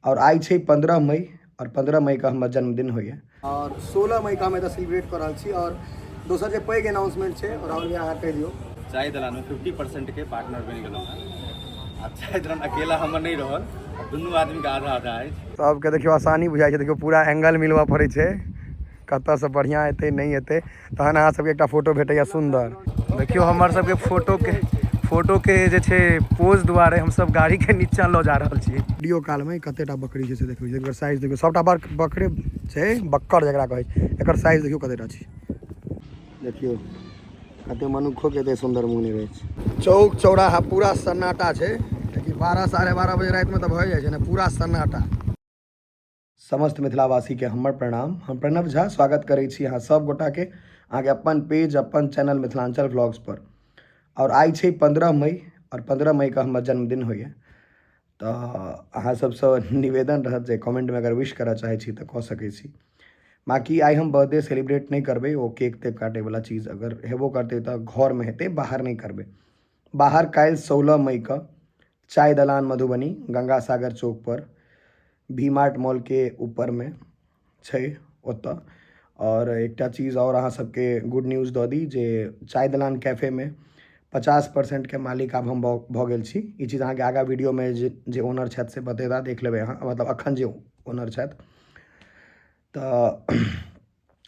और आई छे 15 मई और 15 मई का हमारा जन्मदिन हो और 16 मई का हम एतऽ सेलिब्रेट कर रहा छी। और दोसर जे पैघ अनाउंसमेंट है और राहुल अहाँ कह दियो चाय दलान में 50% के पार्टनर बन गए हैं। अब चाय दलान अकेला हमर नहीं रहल, दुनू आदमी का आधा आधा है। सबके देखियो आसानी बुझाई छै, देखियो पूरा एंगल मिलवा पड़े छै, कतऽ से बढ़िया एतै नहीं एतै। तहन अहाँ सबके एकटा फोटो भेटैया सुंदर। देखियो हमर सबके फोटो के जे छै पोज दुआरे हम सब गाड़ी के नीचा ल जा रहल छी। वीडियो कॉल में कतेटा बकरी छै से देखियो, एकर साइज देखियो, सबटा बकरे छै, बक्कर जकरा कहै छै। एकर साइज देखियो कतेटा छै, देखियो कते मनुखो के एते सुंदर मुंह नहीं रहे छै। चौक चौराहा पूरा सन्नाटा छै, लेकिन 12 साढ़े 12 बजे रात में तो भए जाए छै ना, पूरा सन्नाटा। समस्त मिथिलावासी के हमर प्रणाम। हम प्रणव झा स्वागत करै छी अहाँ सब गोटा के अहाँ के अपन पेज अपन चैनल मिथिलांचल व्लॉग्स पर। और आई छे 15 मई और 15 मई का हमारा जन्मदिन होइए। तो अहाँ सबसे निवेदन रहत जे कमेंट में अगर विश करऽ चाहे छी तो कह सकै छी। बाकी आई हम बर्थडे सेलिब्रेट नहीं करबे, वो केक तेक काटे वाला चीज़ अगर हेबो करते तो घर में हेते, बाहर नहीं करबे। बाहर काल 16 मई का चाय दलान मधुबनी गंगा सागर चौक पर भी मार्ट मॉल के ऊपर में छै ओतऽ। और एकटा चीज़ और अहाँ सबके गुड न्यूज़ दऽ दी जे चाय दलान कैफे में 50% के मालिक आब हम भऽ गेल छी। ई चीज़ अहाँके आगा वीडियो में जे ओनर छथि से बतेता, देख लेबै अहाँ, मतलब अखन जे ओनर छथि। तो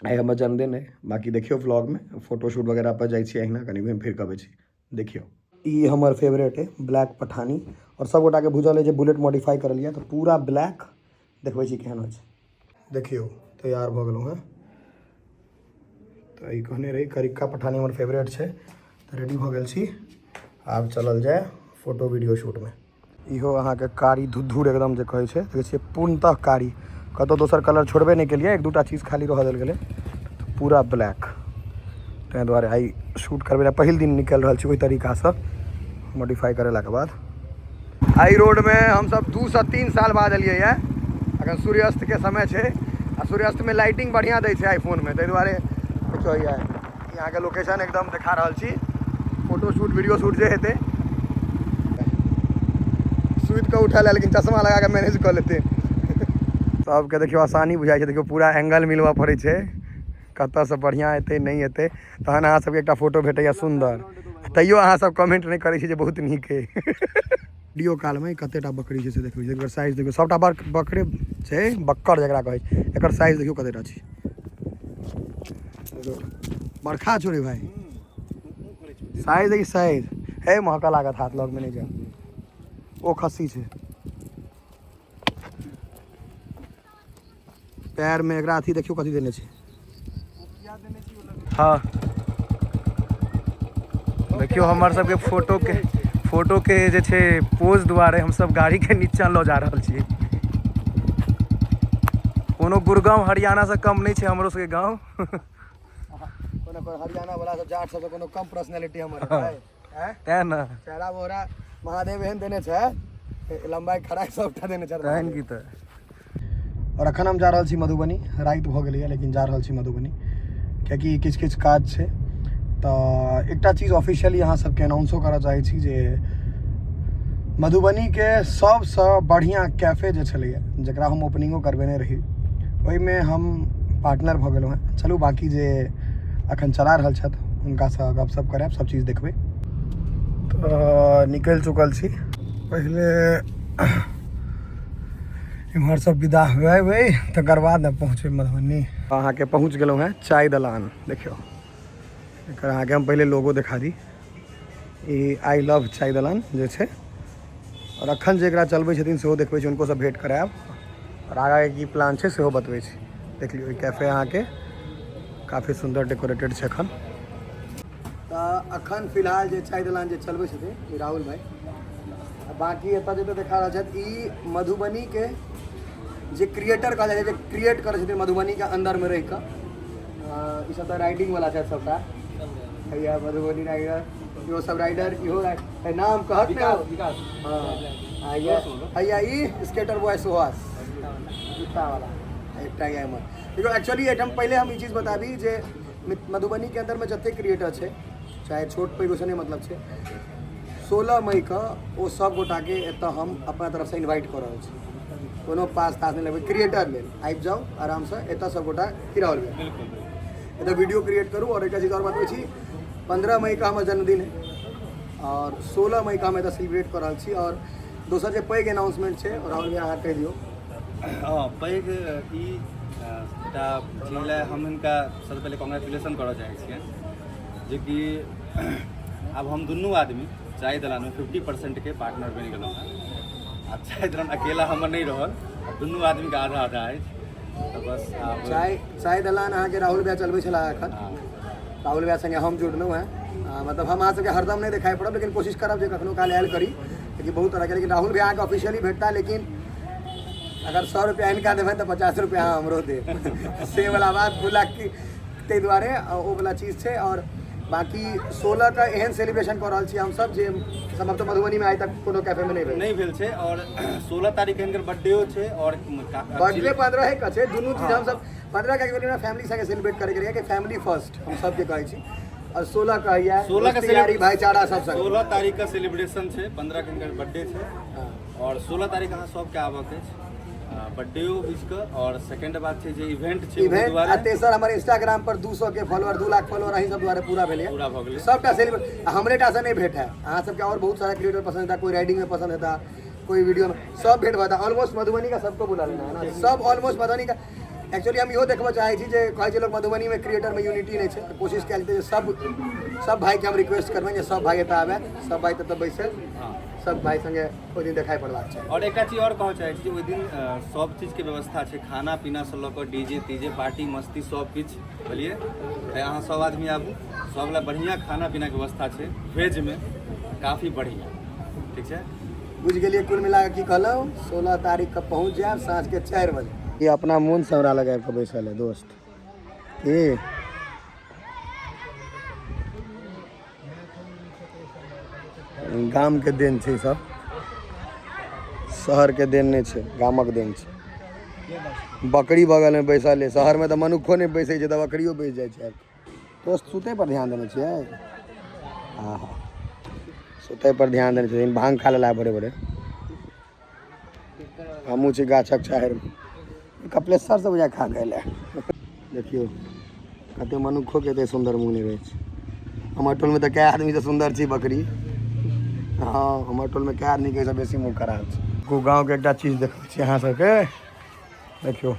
आई हमर जन्मदिन है। बाकी देखियो व्लॉग में फोटोशूट वगैरह पर जाइ छी, अहिना कनि घुमि फिर के अबै छी। देखियो ई हमर फेवरेट है ब्लैक पठानी, और सब गोटा के बुझल है जे बुलेट मॉडिफाई कर लिया तो पूरा ब्लैक देखबै छी केहन होइ छै। देखियो तैयार भऽ गेलहुँ हैं। तो ई कहने रही करिक्का पठानी हमर फेवरेट छै, तो रेडी भऽ गेल छी। आब चलल जाए फोटो वीडियो शूट में। इहो अहाँ के कारी धुरधुर एकदम जे कहै छै, देखै छियै पूर्णतः कारी, कतौ दोसर कलर छोड़बे नहीं केलिए, एक दूटा चीज़ खाली रह देल गेलै, तो पूरा ब्लैक। तैं दुआरे आई शूट करबै ला पहिल दिन निकल रहल छी ओहि तरीका से मॉडिफाई करेला के बाद। आई रोड में हम सब 2 से 3 साल बाद एलिए है। अखन सूर्यास्त के समय छै आ सूर्यास्त में लाइटिंग बढ़िया दै छै आईफोन में, ताहि दुआरे देखियो यहाँ के लोकेशन एकदम देखा रहल छी। फोटो शूट वीडियो शूट जे हेतै सुति के उठल है, लेकिन चश्मा लगा के मैनेज कर लेते। सबके देखियो आसानी बुझाई छै, देखियो पूरा एंगल मिलवा पड़े छै, कतऽ से बढ़िया एतै नहीं एतै। तहन अहाँ सबके एकटा फोटो भेटैया सुंदर, तैयो अहाँ सब कमेंट नहीं करै छी जे बहुत नीक है। वीडियो कॉल में कतेटा बकरी छै से देखियो, एकर साइज देखियो, सबटा बकरे छै, बक्कर जकरा कहै छै। एकर साइज देखियो कतेटा छै, बड़खा छोड़े भाई, साइज देखी साइज है, महका लागत, हाथ लग में नहीं जा। ओ खस्सी छै, पैर में एकरा अथी देखियो कथी देने छै। हाँ देखियो हमर सबके फोटो के जे छै पोज दुआरे हम सब गाड़ी के नीचा ल जा रहल छी। कोनो गुड़गांव हरियाणा से कम नहीं छै हमरो सबके गांव। कोनो हरियाणा वाला से जाट सब कोनो कम पर्सनालिटी हमर है, हैं ना, चेहरा मोहरा महादेव एहन देने छै, लंबाई खड़ा सबटा देने छै तहन की। त और अखन हम जा रहल छी मधुबनी, रात भ गेलै लेकिन जा रहल छी मधुबनी, कियाकि किछ किछ काज छै। तो एकटा चीज़ ऑफिशियली अहाँ सबके अनाउंसो करऽ चाहै छी जे मधुबनी के सबसे बढ़िया कैफे जे छलैया, जकरा हम ओपनिंगो करबेने रही, ओहिमे हम पार्टनर भऽ गेलहुँ हैं। चलू बाकी जे अखन चला रहल छथि हुनकासँ गपशप करायब, सब चीज़ देखबै। तो निकलि चुकल छी, पहले इम्हर सब विदा हुए तकर बाद न पहुँचे मधुबनी। अहाँ के पहुँच गेलहुँ हैं चाय दलान। देखियो एकर अहाँ के हम पहले लोगो दिखा दी, ई आई लव चाय दलान जे छै। और अखन जे एकरा चलबै छथिन सेहो देखबै छी, हुनको से भेंट करायब, और आगा के की प्लान छै सेहो बतबै छी। देख लियौ ई कैफे अहाँ के काफ़ी सुंदर डेकोरेटेड छै अखन। तऽ अखन फिलहाल जे चाय दलान जे चलबै छथिन ई राहुल भाई, बाकी एतऽ जे देखा रहल छथि ई मधुबनी के जे क्रिएटर कहल जाइ छै, जे क्रिएट करै छथिन मधुबनी के अंदर में रहि कऽ। ई सब तऽ राइडिंग वाला छथि सबटा, हैया मधुबनी राइडर, इहो सब राइडर, इहो नाम कहत विकास। हाँ हैया ई स्केटर बॉय सुहास जूता वाला एकटा एमर। देखो एक्चुअली एहिठाम पहले हम ई चीज़ बताबी जे मधुबनी के अंदर में जते क्रिएटर छै, चाहे छोट पैघ ओसे नहीं मतलब छै, 16 मई का वो सब गोटा के एतऽ हम अपना तरफ से इन्वाइट कर रहल छी। कोनो पास तास नहीं लगे क्रिएटर ले आबि जाओ आराम से एत सब गोटा किराओल में बिल्कुल एत वीडियो क्रिएट करूँ और एक चीज़ और बतबै छी 15 मई का हमार जन्मदिन है और 16 मई का हम एत सेलिब्रेट कर रहा छी और दोसर जे पैघ अनाउंसमेंट है और राहुल भाई अहाँ कह दियो हाँ पैघ ई एकटा चीज लए हम हिनका सबसे पहले कॉन्ग्रेचुलेशन करऽ चाहै छियै जे कि अब हम दुनू आदमी चाय दलान में 50% के पार्टनर बनि गेलहुँ हैं। आ चाय दलान अकेला हमर नहीं रहल, दुनू आदमी के आधा आधा है। तो बस आब चाय दलान अहाँ के राहुल भैया चलबै छला एखन। राहुल भैया संगे हम जुड़लहुँ हैं। मतलब हम अहाँ सबके हरदम नहीं दिखाई पड़ब, लेकिन कोशिश करब जे कखनो काल आयल करी, क्योंकि बहुत तरह के। लेकिन राहुल भैया के ऑफिशियली भेटता, लेकिन अगर 100 रुपया इनका देबै तो 50 रुपया हमरो देब से वाला बात बोला कि ताहि दुआरे ओ वाला चीज है। और बाकी 16 का एहन सेलिब्रेशन कर रहल छी हम सब जे संभवतः मधुबनी में आइ तक कोनो कैफे में नहीं भेल छै। और 16 तारीख के हिनकर बर्थडेओ छै और बर्थडे 15 के छै। दुनू चीज हम सब 15 के फैमिली संगे सेलिब्रेट करे के कि फैमिली फर्स्ट हम सब के कहै छी। और 16 का है 16 का तैयारी भाईचारा सब संग 16 तारीख का सेलिब्रेशन छै, 15 के हिनकर बर्थडे छै और 16 तारीख अहाँ सबके आबऽ के छै बर्थडे इसका। और सेकंड बात है जे इवेंट छै आ तेसर हमर इंस्टाग्राम पर 200 के फॉलोअर 2 लाख फॉलोअर अहीं सब द्वारा पूरा भेलै सबटा सेलिब्रेट। हमरे टा से नहीं भेट है, अहाँ सबके और बहुत सारा क्रिएटर पसंद था, कोई राइडिंग में पसंद था, कोई वीडियो में सब भेट हुआ था। ऑलमोस्ट मधुबनी का सबको बुला लेना है ना, सब ऑलमोस्ट मधुबनी का। एक्चुअली हम इहो देखबो चाहे छी जे कहै छै लोग मधुबनी में क्रिएटर में यूनिटी नहीं छै। कोशिश कयल जेतै सब भाई के हम रिक्वेस्ट करबै जे सब भाई एतऽ आबे, सब भाई तब बैसल सब भाई संगे ओहि दिन देखाई पड़बाक छै। और एक चीज और कहऽ चाहै छी ओहि दिन सब चीज के व्यवस्था छै, खाना पीना से लऽ कऽ डीजे तीजे पार्टी मस्ती सब किछ बुझलिए। अहाँ सब आदमी आबू, सब लए बढ़िया खाना पीना के व्यवस्था छै, वेज में काफी बढ़िया, ठीक छै। बुझ गेलिए कुल मिला के की कहलहुँ 16 तारीख के पहुँच जायब साँझ के 4 बजे। ये अपना मोन से हमरा लगा के बैसल है दोस्त ये गाम के देन छै, सब शहर के देन नहीं छै, गामक देन छै। बकरी बगल में बैसल है, शहर में तो मनुखो नहीं बैसे छै, तो बकरियो बैस जाए छै। दोस्त सुते पर ध्यान देने छियै। हाँ हाँ सुते पर ध्यान देने छै, भांग खा लेला बड़े बड़े। हमहूँ छी गाछक छाहर में, कपिलेश्वर से बुझा खा गए। देखियो कते मनुखो के एते सुंदर मुँह नहीं रहे छै। हमर टोल में तो कई आदमी से सुंदर छी बकरी। हाँ हमर टोल में कई आदमी के बेसी मुँह खराब छै। गाँव के एकटा चीज देखै छी अहाँ सबके, देखियो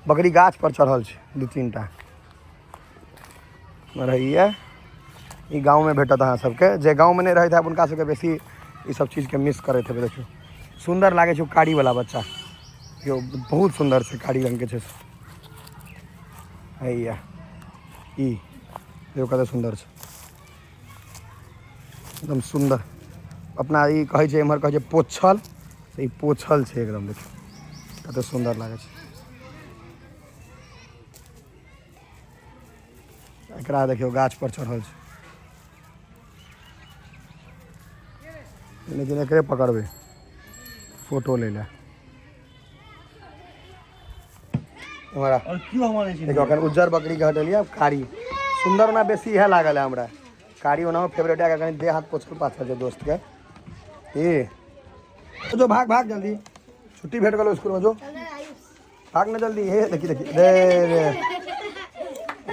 बकरी गाछ पर चढ़ल छै 2-3 टा रहिए। ई गाँव में भेटत अहाँ सबके, जे गाँव में नहीं रहैत है उनका सबके बेसी ई सब चीज के मिस करैत है। देखियो सुंदर लागे छै कारी वाला बच्चा, यो बहुत सुंदर छै, कारी रंग के छै। हैया ई देखो कते सुंदर छै, एकदम सुंदर। अपना ई कहै छै एम्हर कहै छै पोछल, से ई पोछल छै एकदम। देखियो कते सुंदर लागे छै। एकरा देखियो गाछ पर चढ़ल छै, लेकिन एकरे पकड़बै फोटो ले ले। हमारा और क्यों हमारे देखो अखन उज्जर बकरी के हटेलिए, कारी सुंदर ना बेसी इहे लागल है हमरा। कारी ओना फेवरेट है, कनी देह हाथ पोछल पाछल छै दोस्त के। ए जो भाग जल्दी, छुट्टी भेट गेलो स्कूल में, जो भाग ना जल्दी। हे देखी रे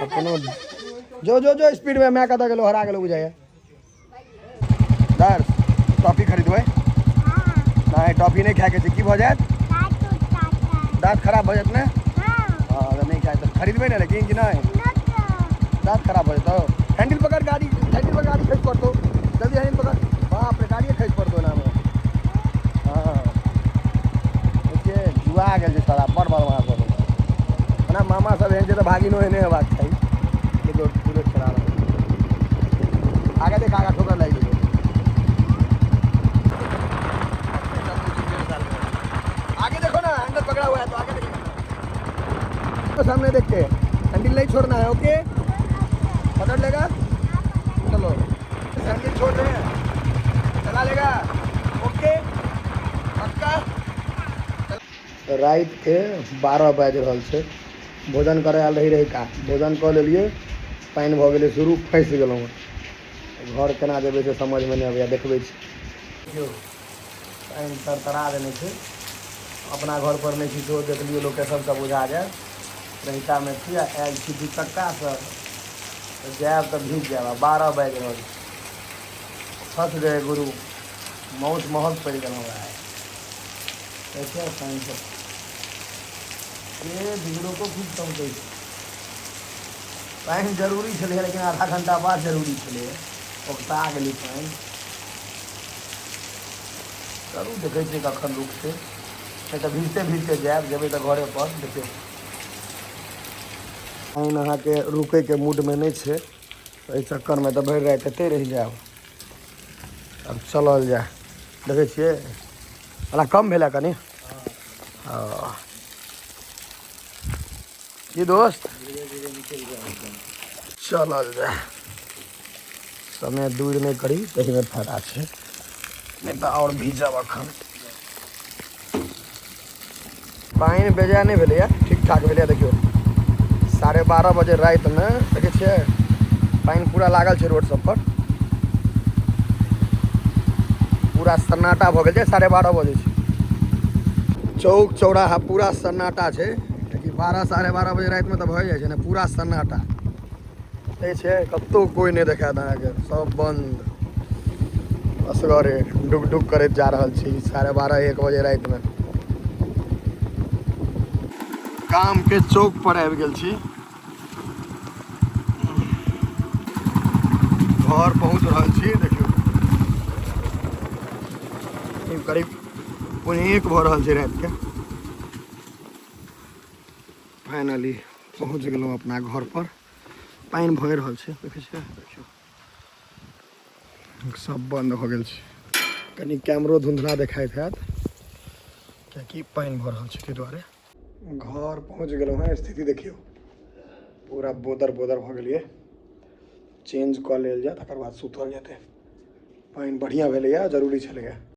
अपनो जो स्पीड में मैं कता गेलो हरा गेलो बुझाय। दर्श टॉफी खरीदबै? नहीं टॉफी नहीं खाए के छै, की भ जायत? दांत खराब भ जायत ने? हाँ नहीं खाए तो खरीदबै ना, लेकिन कि नहीं दांत खराब हो जाता। हैंडल पकड़ गाड़ी, हैंडल पर गाड़ी खींच पड़तो, जल्दी हैंडल पकड़। बाप रे गाड़ी खींच पड़तो ना में। हाँ देखिए जुआ गेल छै सारा, बड़ बदमाश हो गेल। ना मामा सब एहन छै तो भागिनो एहने हेबाक चाही। ये तो पूरे चला रहा आगे देख, आगे ठोकर लागि गेल। आगे देखो ना, हैंडल पकड़ा हुआ है तो आगे देखो, तो सामने देख के हैंडल नहीं छोड़ना है। ओके पकड़ लेगा, चलो हैंडल छोड़ दे, चला लेगा। ओके पक्का। रात के 12 बाजि रहल छै, भोजन करे आयल रही का, भोजन कऽ लेलिए, पानि भऽ गेलै शुरू, फँस गेलहुँ। घर केना जेबै से समझ में नहीं आबैया, देखबै छी। देखियो पानि तरतरा देने छै, अपना घर पर नहीं छी तो देख लियो लोकेशन सब बुझा जाए। रहिका में थी आयल छी 2 चक्का से जायब तो भीज जायब। 12 बाजि रहल फंस गए गुरु, मौत महल पड़ गए हमरा कैसे पानी सब ये भिगड़ों को खूब कम कही पानी जरूरी छे लेकिन आधा घंटा बाद जरूरी छे ओकता गेली पानी। चलू देखे छियै कखन रुकते नहीं तो भीजते भीजते जायब जेबै तो घरे पर देखियो। पानी अहाँ के रुके के मूड में नहीं छे तो चक्कर में तो भर रात एते रह जायब। अब चलल जाए देखे छियै अला कम भेला कनी की दोस्त चलल जाए समय दूर नहीं करी तही में फायदा छे नहीं तो और भीजब अखन। पानी बेजा नहीं भेलै ठीक ठाक भेलै देखियो 12:30 बजे रात में देखे छियै पानी पूरा लागल छे रोड सब पर पूरा सन्नाटा भ गेल छे 12:30 बजे छे चौक चौराहा पूरा सन्नाटा छे कि 12-12:30 बजे रात में तो भ जाए छे ना पूरा सन्नाटा देखे छे कतो कोई नहीं देखात अहाँके सब बंद असगरे डुक डुक करत जा रहल छी 12:30-1 बजे रात में काम के चौक पर आबि गेल छी। घर पहुंच रहल छी देखियो करीब 1 भ रहल छै रात के फाइनली पहुंच गेलहुँ अपना घर पर। पानी भर रहल छै देखे छियै देखियो सब बंद हो गेल छै कनी कैमरो धुंधला देखाइत हैत कियाकि पानी भर रहल छै ताहि दुआरे। घर पहुंच गेलहुँ हैं स्थिति देखियो पूरा बोदर बोदर भ गेलिए चेंज क लेल जाए तकर बाद सुतल जेतै। पानी बढ़िया भेलैया जरूरी छलैया।